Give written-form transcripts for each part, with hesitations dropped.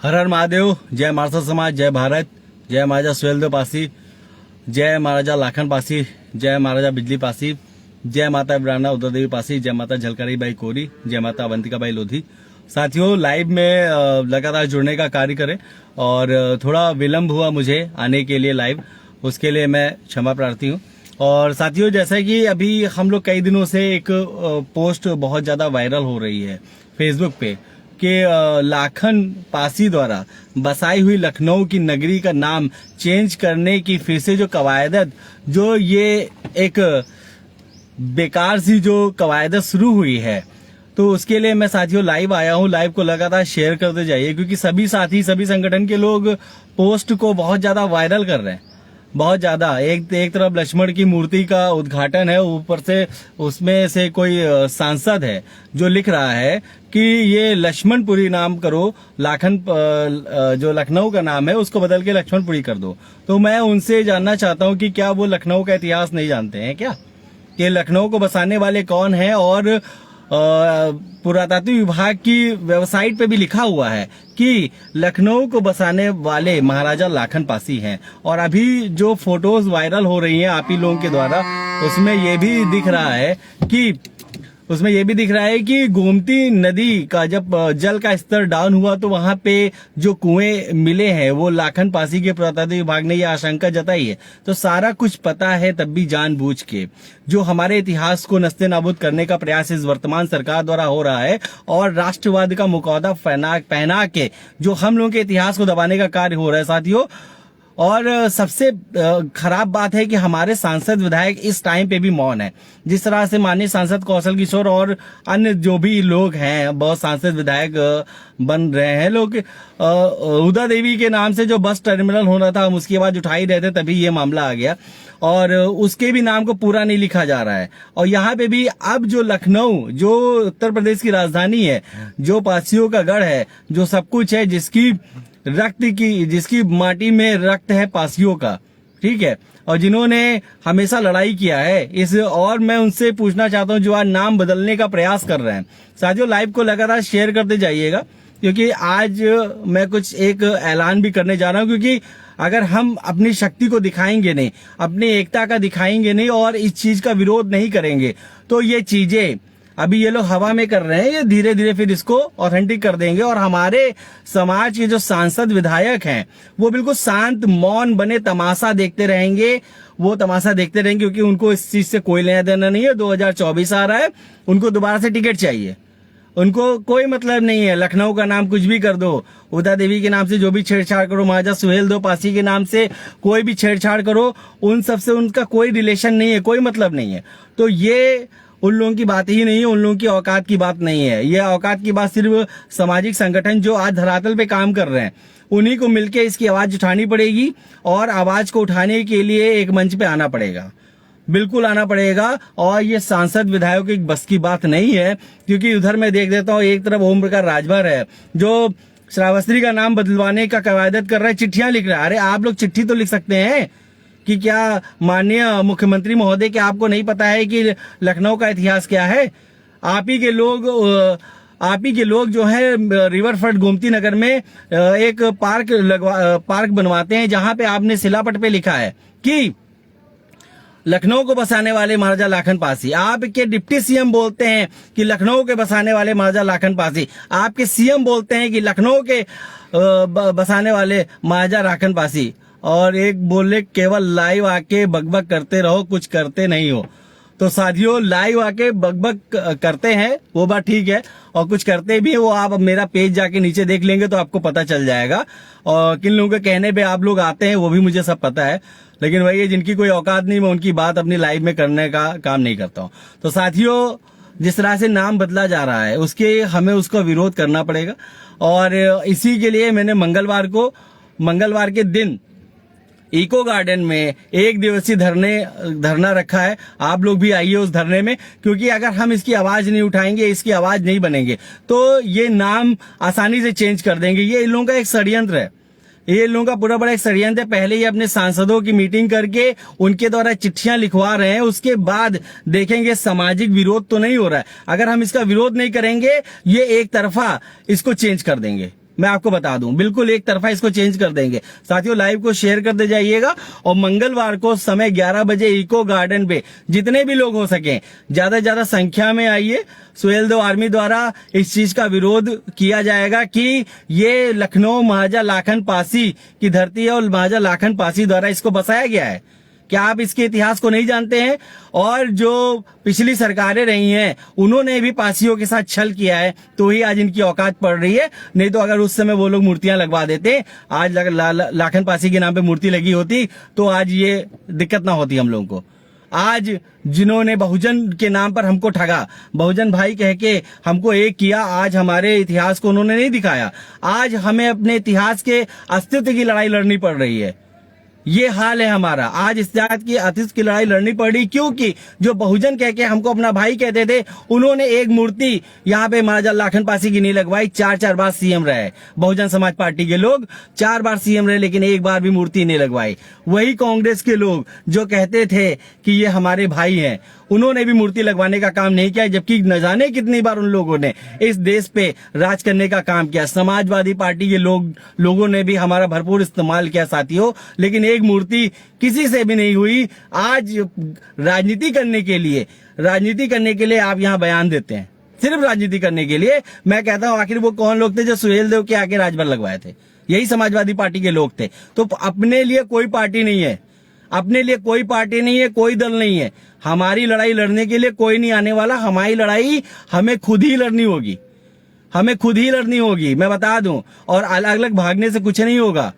हर हर महादेव। जय मारसा समाज, जय भारत, जय महाराजा सुहेलदेव पासी, जय महाराजा लाखन पासी, जय महाराजा बिजली पासी, जय माता इब्राना उदय देवी पासी, जय माता झलकारी बाई कोरी, जय माता अवंतिका बाई लोधी। साथियों, लाइव में लगातार जुड़ने का कार्य करें और थोड़ा विलंब हुआ मुझे आने के लिए लाइव, उसके लिए मैं क्षमा प्रार्थी हूँ। और साथियों, जैसा कि अभी हम लोग कई दिनों से एक पोस्ट बहुत ज्यादा वायरल हो रही है फेसबुक पे कि लाखन पासी द्वारा बसाई हुई लखनऊ की नगरी का नाम चेंज करने की फिर से जो कवायदत, जो ये एक बेकार सी जो कवायदत शुरू हुई है, तो उसके लिए मैं साथियों लाइव आया हूँ। लाइव को लगातार शेयर करते जाइए, क्योंकि सभी साथी, सभी संगठन के लोग पोस्ट को बहुत ज्यादा वायरल कर रहे हैं, बहुत ज्यादा। एक तरफ लक्ष्मण की मूर्ति का उद्घाटन है, ऊपर से उसमें से कोई सांसद है जो लिख रहा है कि ये लक्ष्मणपुरी नाम करो, लाखन जो लखनऊ का नाम है उसको बदल के लक्ष्मणपुरी कर दो। तो मैं उनसे जानना चाहता हूं कि क्या वो लखनऊ का इतिहास नहीं जानते हैं क्या, कि लखनऊ को बसाने वाले कौन हैं। और पुरातत्व विभाग की वेबसाइट पे भी लिखा हुआ है कि लखनऊ को बसाने वाले महाराजा लाखन पासी हैं। और अभी जो फोटोज वायरल हो रही हैं आप ही लोगों के द्वारा, उसमें ये भी दिख रहा है कि गोमती नदी का जब जल का स्तर डाउन हुआ तो वहां पे जो कुएं मिले हैं वो लाखन पासी के पुरातत्व विभाग ने ये आशंका जताई है। तो सारा कुछ पता है, तब भी जानबूझ के जो हमारे इतिहास को नस्ते नाबूद करने का प्रयास इस वर्तमान सरकार द्वारा हो रहा है और राष्ट्रवाद का मुखौटा पहना के जो हम लोगों के इतिहास को दबाने का कार्य हो रहा है साथियों। और सबसे खराब बात है कि हमारे सांसद विधायक इस टाइम पे भी मौन है। जिस तरह से माननीय सांसद कौशल किशोर और अन्य जो भी लोग हैं, बहुत सांसद विधायक बन रहे हैं लोग, उदय देवी के नाम से जो बस टर्मिनल होना था हम उसकी आवाज उठा ही रहे थे, तभी ये मामला आ गया और उसके भी नाम को पूरा नहीं लिखा जा रहा है। और यहाँ पे भी अब जो लखनऊ, जो उत्तर प्रदेश की राजधानी है, जो पासियों का गढ़ है, जो सब कुछ है, जिसकी माटी में रक्त है पासियों का, ठीक है, और जिन्होंने हमेशा लड़ाई किया है इस, और मैं उनसे पूछना चाहता हूं जो आज नाम बदलने का प्रयास कर रहे हैं। साथियों, लाइव को लगातार शेयर करते जाइएगा, क्योंकि आज मैं कुछ एक ऐलान भी करने जा रहा हूं। क्योंकि अगर हम अपनी शक्ति को दिखाएंगे नहीं, अपनी एकता का दिखाएंगे नहीं और इस चीज का विरोध नहीं करेंगे, तो ये चीजें अभी ये लोग हवा में कर रहे हैं, ये धीरे धीरे फिर इसको ऑथेंटिक कर देंगे। और हमारे समाज के जो सांसद विधायक हैं वो बिल्कुल शांत मौन बने तमाशा देखते रहेंगे, वो तमाशा देखते रहेंगे, क्योंकि उनको इस चीज से कोई लेना देना नहीं है। 2024 आ रहा है, उनको दोबारा से टिकट चाहिए, उनको कोई मतलब नहीं है। लखनऊ का नाम कुछ भी कर दो, उदय देवी के नाम से जो भी छेड़छाड़ करो, महाराजा सुहेलदेव पासी के नाम से कोई भी छेड़छाड़ करो, उन सबसे उनका कोई रिलेशन नहीं है, कोई मतलब नहीं है। तो ये उन लोगों की बात ही नहीं है, उन लोगों की औकात की बात नहीं है। ये औकात की बात सिर्फ सामाजिक संगठन जो आज धरातल पे काम कर रहे हैं उन्हीं को मिलके इसकी आवाज उठानी पड़ेगी। और आवाज को उठाने के लिए एक मंच पे आना पड़ेगा, बिल्कुल आना पड़ेगा। और ये सांसद विधायकों की बस की बात नहीं है, क्योंकि उधर मैं देख देता हूँ एक तरफ ओम प्रकाश राजभर है जो श्रावस्ती का नाम बदलवाने का कवायदत कर रहा है, चिट्ठियां लिख रहा है। अरे आप लोग चिट्ठी तो लिख सकते हैं कि क्या माननीय मुख्यमंत्री महोदय, क्या आपको नहीं पता है कि लखनऊ का इतिहास क्या है? आप ही के लोग जो है रिवर फ्रंट गोमती नगर में एक पार्क बनवाते हैं, जहां पे आपने शिलापट पे लिखा है कि लखनऊ को बसाने वाले महाराजा लाखन पासी। आपके डिप्टी सीएम बोलते हैं कि लखनऊ के बसाने वाले महाराजा लाखन पासी, आपके सीएम बोलते हैं कि लखनऊ के बसाने वाले महाराजा लाखन पासी, और एक बोले केवल लाइव आके बकबक करते रहो, कुछ करते नहीं हो। तो साथियों, लाइव आके बकबक करते हैं वो बात ठीक है, और कुछ करते भी है वो आप मेरा पेज जाके नीचे देख लेंगे तो आपको पता चल जाएगा। और किन लोगों के कहने पे आप लोग आते हैं वो भी मुझे सब पता है, लेकिन वही जिनकी कोई औकात नहीं, मैं उनकी बात अपनी लाइव में करने का काम नहीं करता हूँ। तो साथियों, जिस तरह से नाम बदला जा रहा है उसके हमें उसका विरोध करना पड़ेगा। और इसी के लिए मैंने मंगलवार के दिन इको गार्डन में एक दिवसीय धरना रखा है। आप लोग भी आइए उस धरने में, क्योंकि अगर हम इसकी आवाज नहीं उठाएंगे, इसकी आवाज नहीं बनेंगे, तो ये नाम आसानी से चेंज कर देंगे। ये इन लोगों का एक षड्यंत्र है, ये लोगों का पूरा बड़ा एक षड्यंत्र है। पहले ही अपने सांसदों की मीटिंग करके उनके द्वारा चिट्ठियां लिखवा रहे हैं, उसके बाद देखेंगे सामाजिक विरोध तो नहीं हो रहा है। अगर हम इसका विरोध नहीं करेंगे, ये एक तरफा इसको चेंज कर देंगे। मैं आपको बता दूं, बिल्कुल एक तरफा इसको चेंज कर देंगे। साथियों लाइव को शेयर करते जाइएगा और मंगलवार को समय 11 बजे इको गार्डन पे जितने भी लोग हो सके ज्यादा से ज्यादा संख्या में आइए। सुहेलदेव आर्मी द्वारा इस चीज का विरोध किया जाएगा कि ये लखनऊ महाराजा लाखन पासी की धरती है और महाराजा लाखन पासी द्वारा इसको बसाया गया है। क्या आप इसके इतिहास को नहीं जानते हैं? और जो पिछली सरकारें रही हैं उन्होंने भी पासियों के साथ छल किया है, तो ही आज इनकी औकात पड़ रही है। नहीं तो अगर उस समय वो लोग मूर्तियां लगवा देते, आज लाखन पासी के नाम पे मूर्ति लगी होती तो आज ये दिक्कत ना होती हम लोगों को। आज जिन्होंने बहुजन के नाम पर हमको ठगा, बहुजन भाई कह के हमको एक किया, आज हमारे इतिहास को उन्होंने नहीं दिखाया। आज हमें अपने इतिहास के अस्तित्व की लड़ाई लड़नी पड़ रही है। ये हाल है हमारा। आज इस जात की अस्तित्व की लड़ाई लड़नी पड़ी क्योंकि जो बहुजन कह के हमको अपना भाई कहते थे, उन्होंने एक मूर्ति यहाँ पे महाराजा लाखन पासी की नहीं लगवाई। 4 बार सीएम रहे बहुजन समाज पार्टी के लोग, 4 बार सीएम रहे, लेकिन एक बार भी मूर्ति नहीं लगवाई। वही कांग्रेस के लोग जो कहते थे कि ये हमारे भाई हैं, उन्होंने भी मूर्ति लगवाने का काम नहीं किया, जबकि न जाने कितनी बार उन लोगों ने इस देश पे राज करने का काम किया। समाजवादी पार्टी के लोगों ने भी हमारा भरपूर इस्तेमाल किया साथियों, लेकिन एक मूर्ति किसी से भी नहीं हुई। आज राजनीति करने के लिए आप यहाँ बयान देते हैं, सिर्फ राजनीति करने के लिए। मैं कहता हूँ आखिर वो कौन लोग थे जो सुहेलदेव के आगे राजभर लगवाए थे? यही समाजवादी पार्टी के लोग थे। तो अपने लिए कोई पार्टी नहीं है, अपने लिए कोई पार्टी नहीं है, कोई दल नहीं है। हमारी लड़ाई लड़ने के लिए कोई नहीं आने वाला। हमारी लड़ाई हमें खुद ही लड़नी होगी, हमें खुद ही लड़नी होगी, मैं बता दूं। और अलग अलग भागने से कुछ नहीं होगा।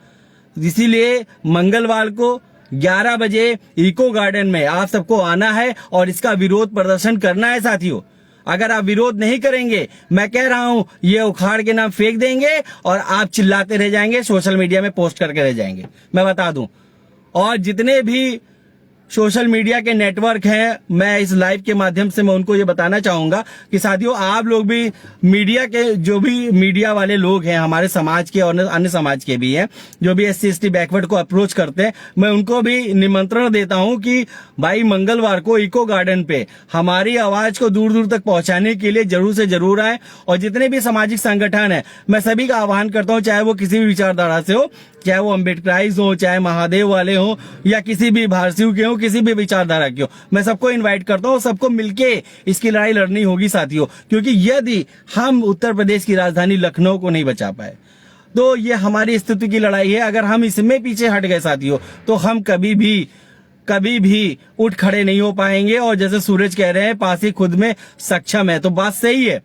इसीलिए मंगलवार को 11 बजे इको गार्डन में आप सबको आना है और इसका विरोध प्रदर्शन करना है साथियों। अगर आप विरोध नहीं करेंगे, मैं कह रहा हूं, ये उखाड़ के नाम फेंक देंगे और आप चिल्लाते रह जाएंगे, सोशल मीडिया में पोस्ट करके रह जाएंगे, मैं बता दूं। और जितने भी सोशल मीडिया के नेटवर्क हैं, मैं इस लाइव के माध्यम से मैं उनको ये बताना चाहूंगा कि साथियों आप लोग भी मीडिया के, जो भी मीडिया वाले लोग हैं हमारे समाज के और अन्य समाज के भी हैं, जो भी SC ST बैकवर्ड को अप्रोच करते हैं, मैं उनको भी निमंत्रण देता हूं कि भाई मंगलवार को इको गार्डन पे हमारी आवाज को दूर दूर तक पहुंचाने के लिए जरूर से जरूर आए। और जितने भी सामाजिक संगठन है, मैं सभी का आह्वान करता हूं, चाहे वो किसी भी विचारधारा से हो, चाहे वो अम्बेडकराइज हो, चाहे महादेव वाले हो, या किसी भी भारतीय के हो, किसी भी विचारधारा के हो, मैं सबको इनवाइट करता हूँ। सबको मिलके इसकी लड़ाई लड़नी होगी साथियों, क्योंकि यदि हम उत्तर प्रदेश की राजधानी लखनऊ को नहीं बचा पाए तो ये हमारी स्थिति की लड़ाई है। अगर हम इसमें पीछे हट गए साथियों तो हम कभी भी उठ खड़े नहीं हो पाएंगे। और जैसे सूरज कह रहे हैं, पासी खुद में सक्षम है, तो बात सही है,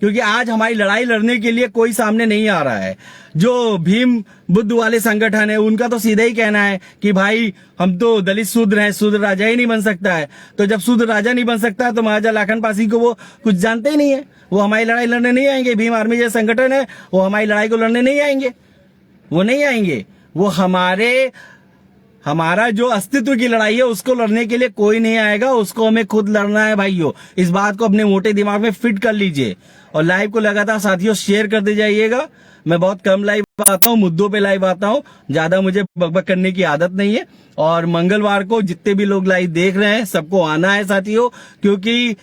क्योंकि आज हमारी लड़ाई लड़ने के लिए कोई सामने नहीं आ रहा है। जो भीम बुद्ध वाले संगठन है, उनका तो सीधा ही कहना है कि भाई हम तो दलित शूद्र हैं, शूद्र राजा ही नहीं बन सकता है। तो जब शूद्र राजा नहीं बन सकता है तो महाराजा लाखन पासी को वो कुछ जानते ही नहीं है, वो हमारी लड़ाई लड़ने नहीं आएंगे। भीम आर्मी जैसे संगठन है, वो हमारी लड़ाई को लड़ने नहीं आएंगे, वो नहीं आएंगे। वो हमारा जो अस्तित्व की लड़ाई है उसको लड़ने के लिए कोई नहीं आएगा, उसको हमें खुद लड़ना है भाइयों। इस बात को अपने मोटे दिमाग में फिट कर लीजिए और लाइव को लगातार साथियों शेयर करते जाइएगा। मैं बहुत कम लाइव आता हूँ, मुद्दों पे लाइव आता हूँ, ज्यादा मुझे बकबक करने की आदत नहीं है। और मंगलवार को जितने भी लोग लाइव देख रहे हैं सबको आना है साथियों, क्योंकि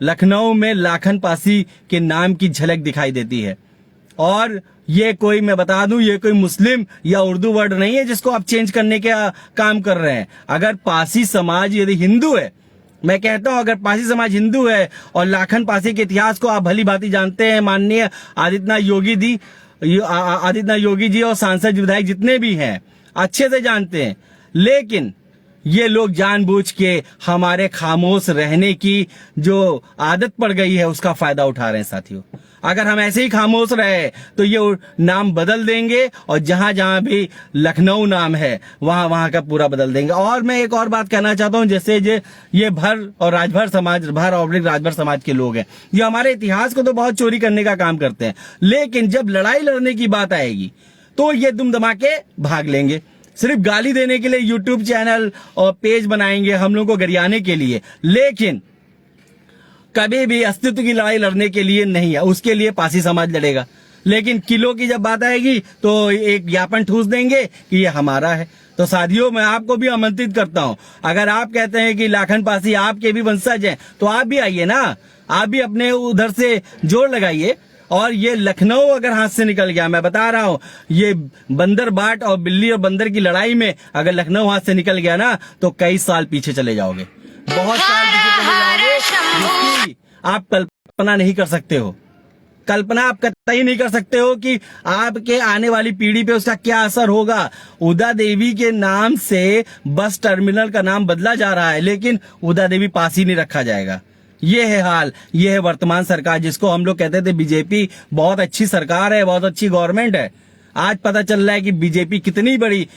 लखनऊ में लाखन पासी के नाम की झलक दिखाई देती है। और ये कोई, मैं बता दूं, ये कोई मुस्लिम या उर्दू वर्ड नहीं है जिसको आप चेंज करने का काम कर रहे हैं। अगर पासी समाज यदि हिंदू है, मैं कहता हूं अगर पासी समाज हिंदू है और लाखन पासी के इतिहास को आप भली भांति जानते हैं, माननीय आदित्यनाथ योगी जी और सांसद विधायक जितने भी हैं अच्छे से जानते हैं, लेकिन ये लोग जानबूझ के हमारे खामोश रहने की जो आदत पड़ गई है उसका फायदा उठा रहे हैं साथियों। अगर हम ऐसे ही खामोश रहे तो ये नाम बदल देंगे और जहां जहां भी लखनऊ नाम है वहां का पूरा बदल देंगे। और मैं एक और बात कहना चाहता हूं, जैसे ये भर और राजभर समाज के लोग हैं, ये हमारे इतिहास को तो बहुत चोरी करने का काम करते हैं, लेकिन जब लड़ाई लड़ने की बात आएगी तो ये दुम दमा के भाग लेंगे। सिर्फ गाली देने के लिए यूट्यूब चैनल और पेज बनाएंगे हम लोगों को गरियाने के लिए, लेकिन कभी भी अस्तित्व की लड़ाई लड़ने के लिए नहीं है। उसके लिए पासी समाज लड़ेगा, लेकिन किलो की जब बात आएगी तो एक ज्ञापन ठूस देंगे कि ये हमारा है। तो साथियों मैं आपको भी आमंत्रित करता हूं, अगर आप कहते हैं कि लाखन पासी आपके भी वंशज हैं तो आप भी आइए ना, आप भी अपने उधर से जोर लगाइए और ये लखनऊ अगर हाथ से निकल गया, मैं बता रहा हूं, ये बंदर बाट और बिल्ली और बंदर की लड़ाई में अगर लखनऊ हाथ से निकल गया ना, तो कई साल पीछे चले जाओगे, बहुत साल पीछे चले जाओगे, जिसकी आप कल्पना नहीं कर सकते हो। कल्पना आप कतई नहीं कर सकते हो कि आपके आने वाली पीढ़ी पे उसका क्या असर होगा। उदा देवी के नाम से बस टर्मिनल का नाम बदला जा रहा है, लेकिन उदा देवी पास ही नहीं रखा जाएगा। ये है हाल, ये है वर्तमान सरकार, जिसको हम लोग कहते थे बीजेपी बहुत अच्छी सरकार है, बहुत अच्छी गवर्नमेंट है। आज पता चल रहा है कि बीजेपी कितनी बड़ी,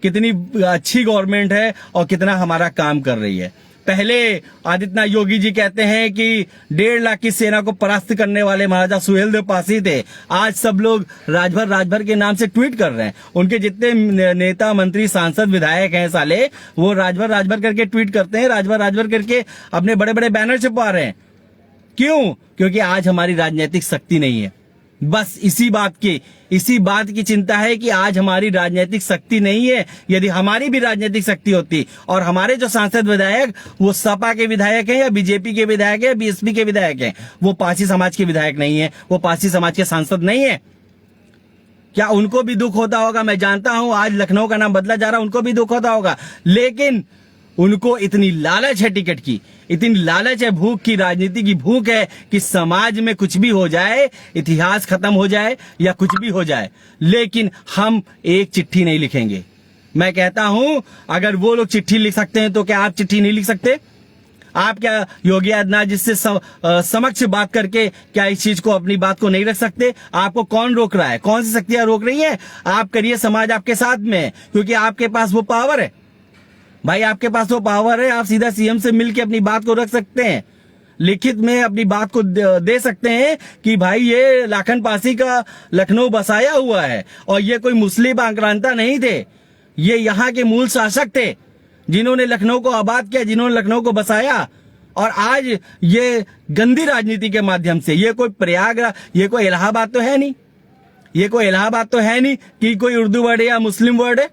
कितनी अच्छी गवर्नमेंट है और कितना हमारा काम कर रही है। पहले आदित्यनाथ योगी जी कहते हैं कि 1.5 लाख की सेना को परास्त करने वाले महाराजा सुहेलदेव पासी थे। आज सब लोग राजभर के नाम से ट्वीट कर रहे हैं। उनके जितने नेता, मंत्री, सांसद, विधायक हैं साले, वो राजभर करके ट्वीट करते हैं, राजभर करके अपने बड़े बड़े बैनर छपवा रहे हैं। क्यों? क्योंकि आज हमारी राजनीतिक शक्ति नहीं है। बस इसी बात की चिंता है कि आज हमारी राजनीतिक शक्ति नहीं है। यदि हमारी भी राजनीतिक शक्ति होती और हमारे जो सांसद विधायक वो सपा के विधायक हैं या बीजेपी के विधायक हैं, बीएसपी के विधायक हैं, वो पारसी समाज के विधायक नहीं है, वो पारसी समाज के सांसद नहीं है, क्या उनको भी दुख होता होगा? मैं जानता हूं आज लखनऊ का नाम बदला जा रहा है, उनको भी दुख होता होगा, लेकिन उनको इतनी लालच है टिकट की, इतनी लालच है, भूख की, राजनीति की भूख है कि समाज में कुछ भी हो जाए, इतिहास खत्म हो जाए या कुछ भी हो जाए, लेकिन हम एक चिट्ठी नहीं लिखेंगे। मैं कहता हूं अगर वो लोग चिट्ठी लिख सकते हैं तो क्या आप चिट्ठी नहीं लिख सकते? आप क्या योगी आदित्यनाथ जिससे समक्ष बात करके क्या इस चीज को, अपनी बात को नहीं रख सकते? आपको कौन रोक रहा है? कौन सी शक्तियां रोक रही है? आप करिए, समाज आपके साथ में है, क्योंकि आपके पास वो पावर है भाई, आपके पास वो पावर है। आप सीधा सीएम से मिलके अपनी बात को रख सकते हैं, लिखित में अपनी बात को दे सकते हैं कि भाई ये लाखन पासी का लखनऊ बसाया हुआ है और ये कोई मुस्लिम आक्रांता नहीं थे, ये यहाँ के मूल शासक थे जिन्होंने लखनऊ को आबाद किया, जिन्होंने लखनऊ को बसाया। और आज ये गंदी राजनीति के माध्यम से, ये कोई प्रयागराज, ये कोई इलाहाबाद तो है नहीं, ये कोई इलाहाबाद तो है नहीं कि कोई उर्दू वर्ड है या मुस्लिम वर्ड है।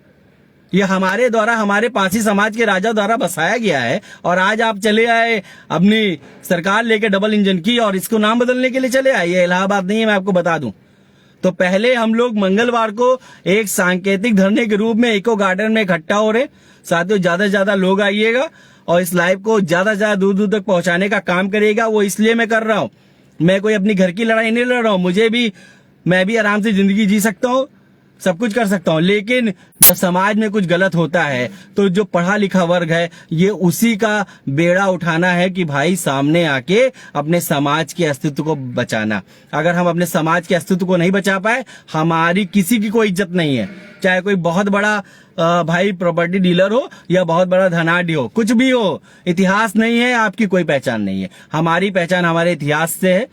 ये हमारे द्वारा, हमारे पारसी समाज के राजा द्वारा बसाया गया है। और आज आप चले आए अपनी सरकार लेके डबल इंजन की और इसको नाम बदलने के लिए चले आए। ये इलाहाबाद नहीं है, मैं आपको बता दूं। तो पहले हम लोग मंगलवार को एक सांकेतिक धरने के रूप में इको गार्डन में इकट्ठा हो रहे। साथियों, ज्यादा से ज्यादा लोग आइएगा और इस लाइव को ज्यादा से ज्यादा दूर दूर तक पहुंचाने का काम करिएगा। वो इसलिए मैं कर रहा हूं, मैं कोई अपनी घर की लड़ाई नहीं लड़ रहा हूं। मैं भी आराम से जिंदगी जी सकता हूं, सब कुछ कर सकता हूं, लेकिन जब समाज में कुछ गलत होता है तो जो पढ़ा लिखा वर्ग है, ये उसी का बेड़ा उठाना है कि भाई सामने आके अपने समाज के अस्तित्व को बचाना। अगर हम अपने समाज के अस्तित्व को नहीं बचा पाए, हमारी किसी की कोई इज्जत नहीं है। चाहे कोई बहुत बड़ा भाई प्रॉपर्टी डीलर हो या बहुत बड़ा धनाढ्य हो, कुछ भी हो, इतिहास नहीं है, आपकी कोई पहचान नहीं है। हमारी पहचान हमारे इतिहास से है,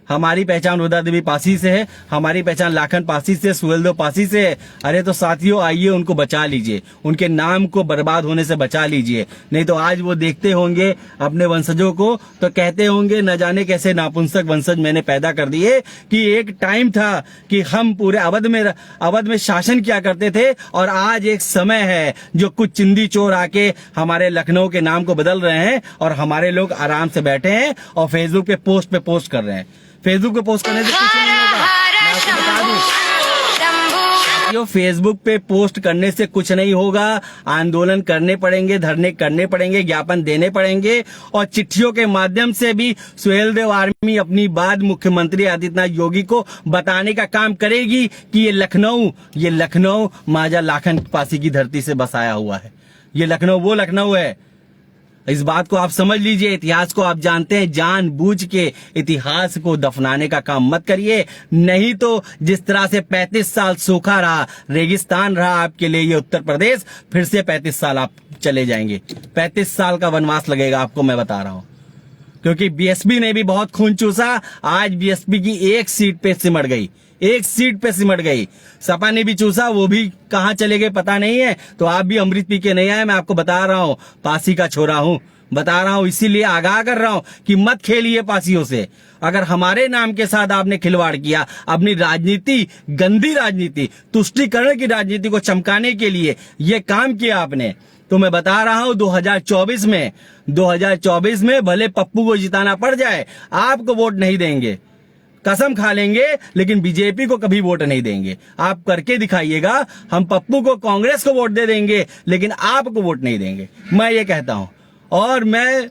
हमारी पहचान उदा देवी पासी से है, हमारी पहचान लाखन पासी से, सुहेलदेव पासी से है। अरे तो साथियों, आइए उनको बचा लीजिए, उनके नाम को बर्बाद होने से बचा लीजिए, नहीं तो आज वो देखते होंगे अपने वंशजों को तो कहते होंगे न जाने कैसे नापुंसक वंशज मैंने पैदा कर दिए, कि एक टाइम था कि हम पूरे अवध में शासन किया करते थे और आज एक समय है जो कुछ चिंदी चोर आके हमारे लखनऊ के नाम को बदल रहे हैं और हमारे लोग आराम से बैठे हैं और फेसबुक पे पोस्ट कर रहे हैं। फेसबुक पे पोस्ट करने से कुछ नहीं होगा, मैं आपको बता दूं। फेसबुक पे पोस्ट करने से कुछ नहीं होगा, आंदोलन करने पड़ेंगे, धरने करने पड़ेंगे, ज्ञापन देने पड़ेंगे और चिट्ठियों के माध्यम से भी सुहेलदेव आर्मी अपनी बात मुख्यमंत्री आदित्यनाथ योगी को बताने का काम करेगी कि ये लखनऊ महाराजा लाखन पासी की धरती से बसाया हुआ है। ये लखनऊ वो लखनऊ है। इस बात को आप समझ लीजिए, इतिहास को आप जानते हैं, जानबूझ के इतिहास को दफनाने का काम मत करिए, नहीं तो जिस तरह से 35 साल सूखा रहा, रेगिस्तान रहा आपके लिए ये उत्तर प्रदेश, फिर से 35 साल आप चले जाएंगे। 35 साल का वनवास लगेगा आपको, मैं बता रहा हूं, क्योंकि बीएसपी ने भी बहुत खून चूसा। आज बीएसपी की एक सीट पे सिमट गई, सपा ने भी चूसा, वो भी कहां चले गए पता नहीं है। तो आप भी अमृत पी के नहीं आए, मैं आपको बता रहा हूं, पासी का छोरा हूं, बता रहा हूं, इसीलिए आगाह कर रहा हूं कि मत खेलिए पासियों से। अगर हमारे नाम के साथ आपने खिलवाड़ किया, अपनी राजनीति, गंदी राजनीति, तुष्टीकरण की राजनीति को चमकाने के लिए ये काम किया आपने, तो मैं बता रहा हूं 2024 में भले पप्पू को जिताना पड़ जाए, आपको वोट नहीं देंगे। कसम खा लेंगे लेकिन बीजेपी को कभी वोट नहीं देंगे। आप करके दिखाइएगा। हम पप्पू को, कांग्रेस को वोट दे देंगे लेकिन आपको वोट नहीं देंगे, मैं ये कहता हूं। और मैं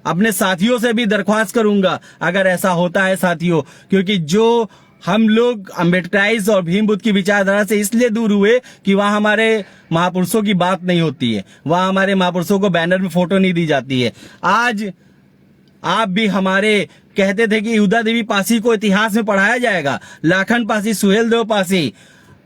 अपने साथियों से भी दरख्वास्त करूंगा अगर ऐसा होता है साथियों, क्योंकि जो हम लोग अम्बेडकराइज और भीम बुद्ध की विचारधारा से इसलिए दूर हुए कि वहां हमारे महापुरुषों की बात नहीं होती है, वहां हमारे महापुरुषों को बैनर में फोटो नहीं दी जाती है। आज आप भी हमारे कहते थे कि युदा देवी पासी को इतिहास में पढ़ाया जाएगा, लाखन पासी, सुहेलदेव पासी,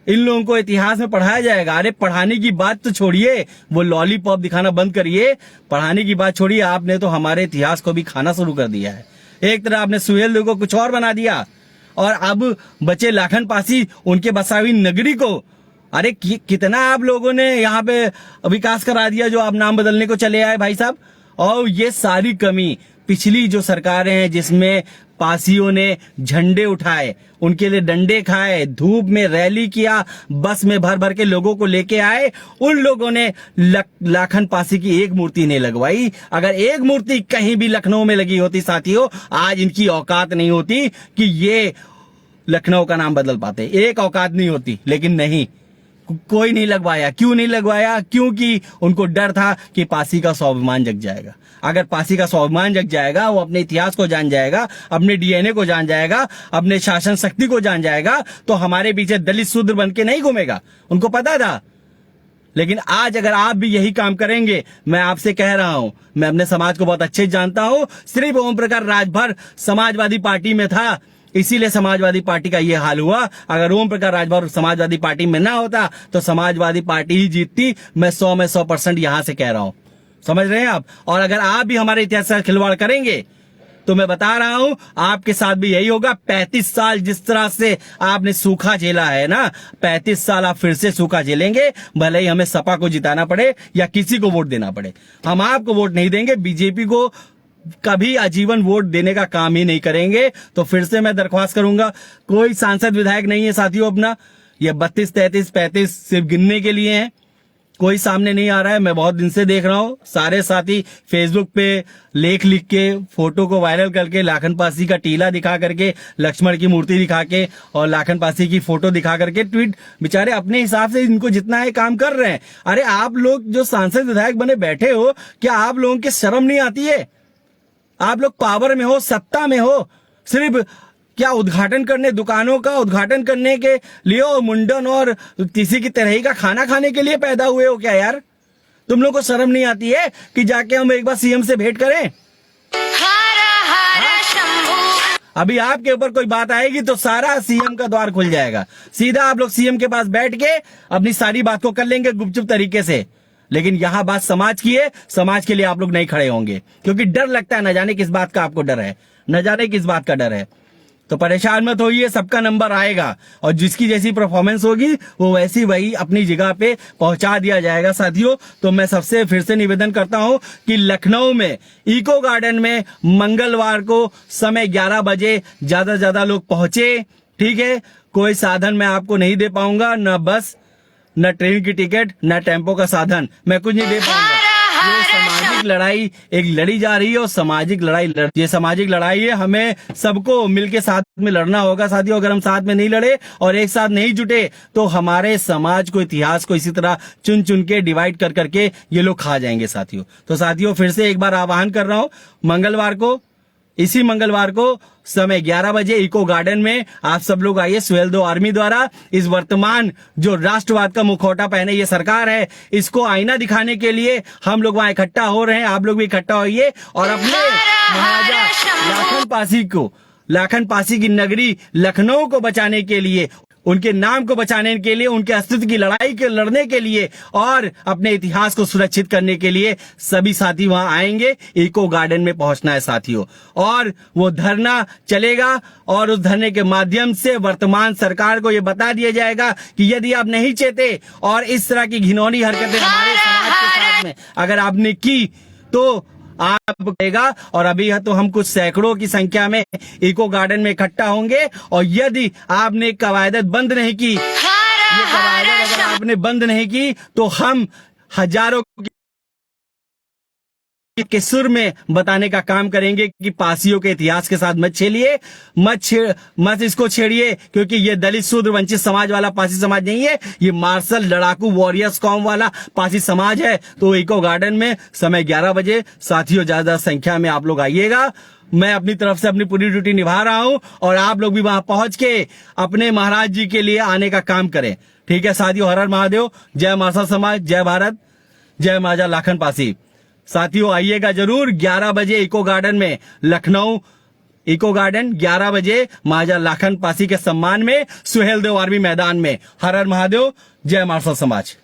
इन लोगों को इतिहास में पढ़ाया जाएगा। अरे पढ़ाने की बात तो छोड़िए, वो लॉलीपॉप दिखाना बंद करिए, पढ़ाने की बात छोड़िए। आपने तो हमारे इतिहास को भी खाना शुरू कर दिया है। एक तरह आपने सुहेलदेव को कुछ और बना दिया और अब बचे लाखन पासी, उनके बसावी नगरी को अरे कितना आप लोगों ने यहाँ पे विकास करा दिया जो आप नाम बदलने को चले आए भाई साहब। और ये सारी कमी पिछली जो सरकारें हैं जिसमें पासियों ने झंडे उठाए, उनके लिए डंडे खाए, धूप में रैली किया, बस में भर भर के लोगों को लेके आए, उन लोगों ने लाखन पासी की एक मूर्ति नहीं लगवाई। अगर एक मूर्ति कहीं भी लखनऊ में लगी होती साथियों, आज इनकी औकात नहीं होती कि ये लखनऊ का नाम बदल पाते, एक औकात नहीं होती। लेकिन नहीं, कोई नहीं लगवाया। क्यों नहीं लगवाया? क्योंकि उनको डर था कि पासी का स्वाभिमान जग जाएगा। अगर पासी का स्वाभिमान जग जाएगा, वो अपने इतिहास को जान जाएगा, अपने डीएनए को जान जाएगा, अपने शासन शक्ति को जान जाएगा, तो हमारे पीछे दलित शूद्र बन के नहीं घूमेगा। उनको पता था। लेकिन आज अगर आप भी यही काम करेंगे, मैं आपसे कह रहा हूं, मैं अपने समाज को बहुत अच्छे से जानता हूं। सिर्फ ओम प्रकाश राजभर समाजवादी पार्टी में था, इसीलिए समाजवादी पार्टी का ये हाल हुआ। अगर ओम प्रकाश राजभर समाजवादी पार्टी में ना होता तो समाजवादी पार्टी ही जीतती। मैं 100 में 100% यहां से कह रहा हूं, समझ रहे हैं आप। और अगर आप भी हमारे इतिहास से खिलवाड़ करेंगे तो मैं बता रहा हूं आपके साथ भी यही होगा। 35 साल जिस तरह से आपने सूखा झेला है ना, 35 साल आप फिर से सूखा झेलेंगे, भले ही हमें सपा को जिताना पड़े या किसी को वोट देना पड़े। हम आपको वोट नहीं देंगे, बीजेपी को कभी आजीवन वोट देने का काम ही नहीं करेंगे। तो फिर से मैं दरख्वास्त करूंगा, कोई सांसद विधायक नहीं है साथियों अपना, ये 32, 33, 35 सिर्फ गिनने के लिए हैं, कोई सामने नहीं आ रहा है। मैं बहुत दिन से देख रहा हूं सारे साथी फेसबुक पे लेख लिख के, फोटो को वायरल करके, लाखन पासी का टीला दिखा करके, लक्ष्मण की मूर्ति दिखा के और लाखन पासी की फोटो दिखा करके ट्वीट, बेचारे अपने हिसाब से इनको जितना है काम कर रहे हैं। अरे आप लोग जो सांसद विधायक बने बैठे हो, क्या आप लोगों की शर्म नहीं आती है? आप लोग पावर में हो, सत्ता में हो, सिर्फ क्या उद्घाटन करने, दुकानों का उद्घाटन करने के लिए और मुंडन और किसी की तरह का खाना खाने के लिए पैदा हुए हो क्या यार? तुम लोग को शर्म नहीं आती है कि जाके हम एक बार सीएम से भेंट करें? अभी आपके ऊपर कोई बात आएगी तो सारा सीएम का द्वार खुल जाएगा। सीधा आप लोग सीएम के पास बैठ के अपनी सारी बात को कर लेंगे गुपचुप तरीके से। लेकिन यहां बात समाज की है, समाज के लिए आप लोग नहीं खड़े होंगे क्योंकि डर लगता है। न जाने किस बात का आपको डर है, न जाने किस बात का डर है। तो परेशान मत होइए, सबका नंबर आएगा और जिसकी जैसी परफॉर्मेंस होगी वो वैसी वही अपनी जगह पे पहुंचा दिया जाएगा साथियों। तो मैं सबसे फिर से निवेदन करता हूं कि लखनऊ में इको गार्डन में मंगलवार को समय 11 बजे ज्यादा से ज्यादा लोग पहुंचे, ठीक है। कोई साधन मैं आपको नहीं दे पाऊंगा, न बस, न ट्रेन की टिकट, न टेम्पो का साधन, मैं कुछ नहीं दे पाऊंगा। ये सामाजिक लड़ाई एक लड़ी जा रही है और सामाजिक लड़ाई ये सामाजिक लड़ाई है, हमें सबको मिलके साथ में लड़ना होगा साथियों। अगर हम साथ में नहीं लड़े और एक साथ नहीं जुटे तो हमारे समाज को, इतिहास को इसी तरह चुन चुन के डिवाइड कर करके ये लोग खा जाएंगे साथियों। तो साथियों फिर से एक बार आह्वान कर रहा हूं, मंगलवार को, इसी मंगलवार को समय 11 बजे इको गार्डन में आप सब लोग आइए। सुहेलदेव आर्मी द्वारा इस वर्तमान जो राष्ट्रवाद का मुखौटा पहने ये सरकार है, इसको आईना दिखाने के लिए हम लोग वहां इकट्ठा हो रहे हैं। आप लोग भी इकट्ठा होइए और अपने महाराजा लाखन पासी की नगरी लखनऊ को बचाने के लिए, उनके नाम को बचाने के लिए, उनके अस्तित्व की लड़ाई के लड़ने के लिए और अपने इतिहास को सुरक्षित करने के लिए सभी साथी वहां आएंगे। इको गार्डन में पहुंचना है साथियों और वो धरना चलेगा और उस धरने के माध्यम से वर्तमान सरकार को ये बता दिया जाएगा कि यदि आप नहीं चाहते और इस तरह की घिनौनी हरकतें हमारे समाज के साथ में अगर आपने की तो आप कहेगा। और अभी है तो हम कुछ सैकड़ों की संख्या में इको गार्डन में इकट्ठा होंगे और यदि आपने कवायद बंद नहीं की, ये कवायद अगर आपने बंद नहीं की तो हम हजारों के सुर में बताने का काम करेंगे कि पासियों के इतिहास के साथ मत छेड़िए, मत इसको छेड़िए, क्योंकि ये दलित शूद्र वंचित समाज वाला पासी समाज नहीं है, ये मार्शल लड़ाकू वॉरियर्स कॉम वाला पासी समाज है। तो इको गार्डन में समय 11 बजे, साथियों ज्यादा संख्या में आप लोग आइएगा। मैं अपनी तरफ से अपनी पूरी ड्यूटी निभा रहा हूं और आप लोग भी वहां पहुंच के अपने महाराज जी के लिए आने का काम करें। ठीक है साथियों, हर हर महादेव, जय मार्शल समाज, जय भारत, जय महाराजा लाखन पासी। साथियों आइएगा जरूर 11 बजे इको गार्डन में, लखनऊ इको गार्डन 11 बजे महाराजा लाखन पासी के सम्मान में सुहेलदेव आर्मी मैदान में। हर हर महादेव, जय मार्शल समाज।